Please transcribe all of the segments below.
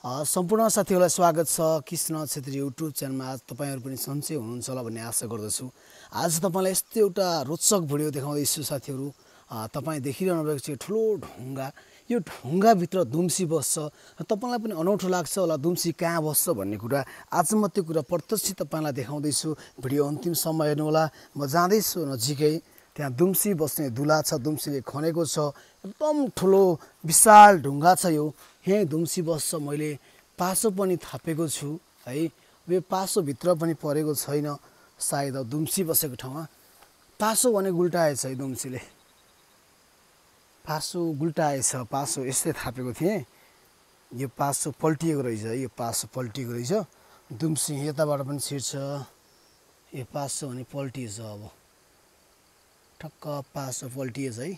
सम्पूर्ण साथीहरूलाई स्वागत छ कृष्ण छेत्री युट्युब च्यानलमा। आज तपाईहरु पनि सन्चै हुनुहुन्छ होला भन्ने आशा गर्दछु। आज तपाईलाई यस्तो एउटा रोचक भिडियो देखाउँदैछु साथीहरु। तपाई देखिरहनु भएको छ ठुलो ढुङ्गा। यो ढुङ्गा भित्र दुम्सी बस्छ। तपाईलाई पनि अनौठो लाग्छ होला दुम्सी कहाँ बस्छ भन्ने कुरा। आज म त्यो कुरा प्रत्यक्ष तपाईलाई देखाउँदैछु। भिडियो अन्तिमसम्म हेर्नु होला। म जाँदैछु नजिकै। त्यहाँ दुम्सी बस्ने दुला छ, दुम्सीले खनेको छ। एकदम ठुलो विशाल ढुङ्गा छ यो। यही दुम्सी बस्छ। मैले पासो पनि थापेको छु है। यो पासो भित्र पनि परेको छैन सायद दुम्सी बसेको ठाउँमा। पासो भने गुल्टाएछ है दुम्सीले। पासो गुल्टाएछ। पासो यस्तै थापेको थिएँ। यो पासो पल्टिएको रहेछ है। यो पासो पल्टिएको रहेछ। दुम्सी यताबाट पनि छिर्छ। यो पासो भने पल्टिएछ। अब ठक्क पासो पल्टिएछ है।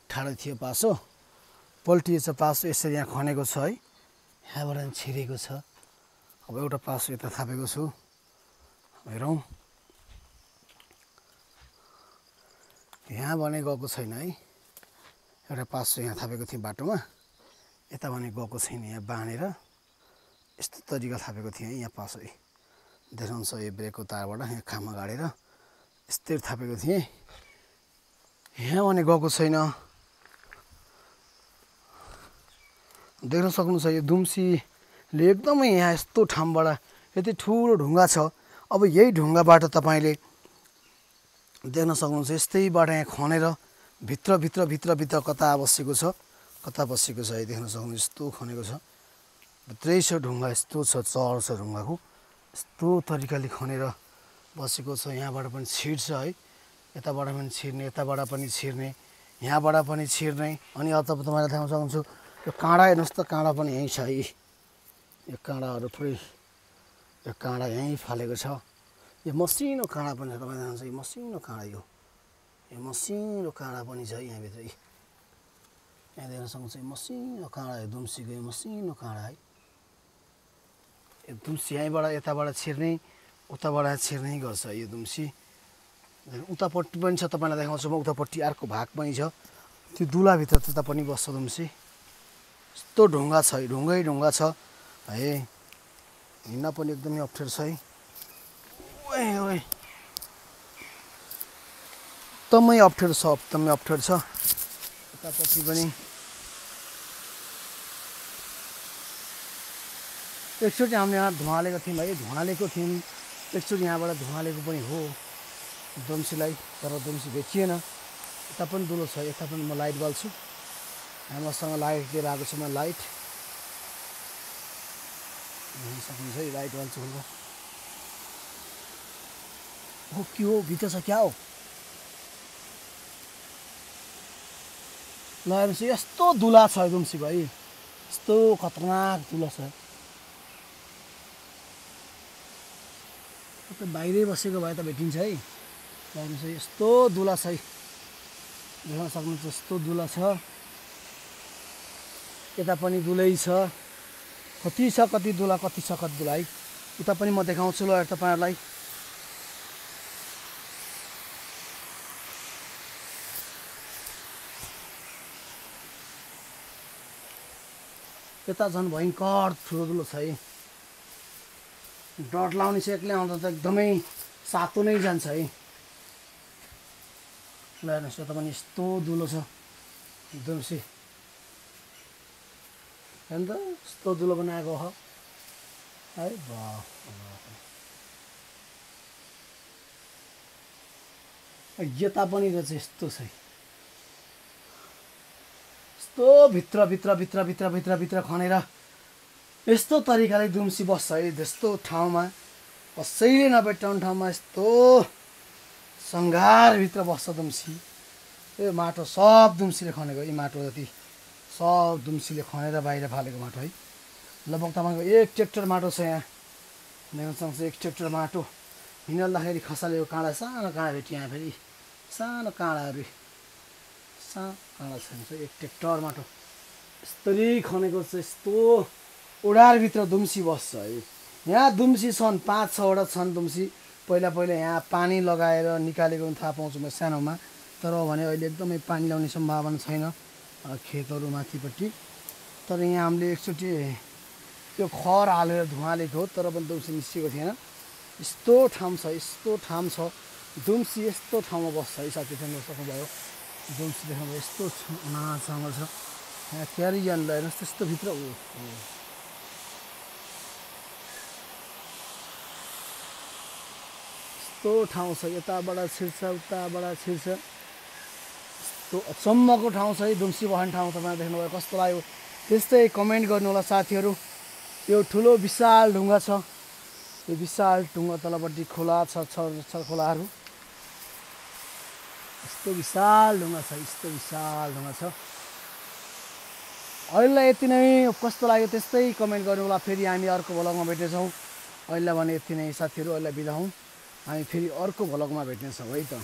ठाडो थियो पासो, पल्टिएछ पासो। यसरी यहाँ खनेको छ है। यहाँबाट छिरेको छ। अब एउटा पासो यता थापेको छु। हेरौँ। यहाँ भने गएको छैन है। एउटा पासो यहाँ थापेको थिएँ बाटोमा। यता भने गएको छैन। यहाँ बाँधेर यस्तो तरिका थापेको थिएँ है। यहाँ पासो देखाउँछ यो ब्रेकको तारबाट यहाँ खाममा गाडेर यस्तै थापेको थिएँ। यहाँ भने गएको छैन। देख्न सक्नुहुन्छ यो दुम्सीले एकदमै यहाँ यस्तो ठाउँबाट यति ठुलो ढुङ्गा छ। अब यही ढुङ्गाबाट तपाईले देख्न सक्नुहुन्छ यस्तैबाट यहाँ खनेर भित्र कता बसेको छ, कता बसेको छ है। देख्न सक्नुहुन्छ यस्तो खनेको छ। भित्रै छ ढुङ्गा। यस्तो छ, चढ छ ढुङ्गाको। यस्तो तरिकाले खनेर बसेको छ। यहाँबाट पनि छिर्छ है। यताबाट पनि छिर्ने, यताबाट पनि छिर्ने, यहाँबाट पनि छिर्ने। अनि अब तपाईलाई देखाउन सक्छु यो काँडा हेर्नुहोस् त। काँडा पनि यहीँ छ है। यो काँडाहरू पुरै यो काँडा यहीँ फालेको छ। यो मसिनो काँडा पनि छ। तपाईले देख्नुहुन्छ यो मसिनो काँडा। यो मसिनो काँडा पनि छ यहाँभित्र। यहाँ देख्न सक्नुहुन्छ यो मसिनो काँडा। यो दुम्सीको यो मसिनो काँडा है। यो दुम्सी यहीँबाट यताबाट छिर्ने, उताबाट छिर्ने गर्छ यो दुम्सी। उतापट्टि पनि छ। तपाईलाई देखाउँछु म। उतापट्टि अर्को भाग पनि छ। त्यो दुलाभित्र त्यता पनि बस्छ दुम्सी। यस्तो ढुङ्गा छ। ढुङ्गै ढुङ्गा छ है। हिँड्न पनि एकदमै अप्ठ्यारो छ है। ओए एकदमै अप्ठ्यारो छ। एकदमै अप्ठ्यारो छ। यतापट्टि पनि एकचोटि हामीले यहाँ धुवालेको थियौँ है। धुवालेको थियौँ एकचोटि यहाँबाट धुवालेको पनि हो दुम्सीलाई। तर दुम्सी देखिएन। यता पनि दुलो छ। यता पनि म लाइट बाल्छु। यहाँ मसँग लाइट लिएर आएको छु। म लाइट हेर्न सक्नुहुन्छ है। लाइट बाल्छु। हो के हो भित्र छ क्या हो? ल हेर्नुहोस् यस्तो दुला छ दुम्सी भाइ। यस्तो खतरनाक दुला छ। बाहिरै बसेको भए त भेटिन्छ है। हेर्नुहोस् यस्तो दुला छ है। देख्न सक्नुहुन्छ यस्तो दुला छ। यता पनि दुलै छ। कति छ कति दुला, कति छ कति दुला है। उता पनि म देखाउँछु ल तपाईहरुलाई। यता झन् भयङ्कर ठुलो दुलो छ है। डट लाउने चाहिँ एक्लै आउँदा त एकदमै सातो नै जान्छ है। ल हेर्नुहोस् यता पनि यस्तो दुलो छ दुम्सी। हेर्नु त यस्तो दुलो बनाएको हो है। यता पनि रहेछ यस्तो छ। यस्तो भित्र खनेर यस्तो तरिकाले दुम्सी बस्छ है। त्यस्तो ठाउँमा कसैले नभेटाउने ठाउँमा यस्तो सङ्घारभित्र बस्छ दुम्सी। यो माटो सब दुम्सीले खनेको। यी माटो जति सब दुम्सीले खनेर बाहिर फालेको माटो है। लगभग तपाईँको 1 ट्र्याक्टर माटो छ यहाँ। देख्न सक्नुहुन्छ 1 ट्र्याक्टर माटो। हिँड्दाखेरि खसालेको काँडा, सानो काँडा भेट्यो यहाँ। फेरि सानो काँडाहरू, सानो काँडा छ। 1 ट्र्याक्टर माटो यस्तरी खनेको छ। यस्तो ओडारभित्र दुम्सी बस्छ है। यहाँ दुम्सी छन् 5-6 वटा छन् दुम्सी। पहिला यहाँ पानी लगाएर निकालेको थाहा पाउँछु म सानोमा। तर भने अहिले एकदमै पानी लाउने सम्भावना छैन खेतहरू माथिपट्टि। तर यहाँ हामीले एकचोटि त्यो खर हालेर धुवाले थियो तर पनि दुम्सी निस्किएको थिएन। यस्तो ठाउँ छ, यस्तो ठाउँ छ, दुम्सी यस्तो ठाउँमा बस्छ है साथी, देख्न सक्नुभयो। दुम्सी देख्नुभयो यस्तो जङ्गल छ, यहाँ क्यारिजनलाई हेर्नुहोस् त्यस्तो भित्र यस्तो ठाउँ छ, यताबाट छिर्छ उताबाट छिर्छ, यस्तो अचम्मको ठाउँ छ है दुम्सी बस्ने ठाउँ। तपाईँले देख्नुभयो कस्तो लाग्यो त्यस्तै कमेन्ट गर्नु होला साथीहरू। यो ठुलो विशाल ढुङ्गा छ, यो विशाल ढुङ्गा तलपट्टि खोला छ, खोलाहरू, यस्तो विशाल ढुङ्गा छ, यस्तो विशाल ढुङ्गा छ। अहिलेलाई यति नै, कस्तो लाग्यो त्यस्तै कमेन्ट गर्नु होला। फेरि हामी अर्को भ्लगमा भेट्नेछौँ। अहिले भने यति नै साथीहरू, अहिले बिदा हौँ, हामी फेरि अर्को भ्लगमा भेट्नेछौँ है त।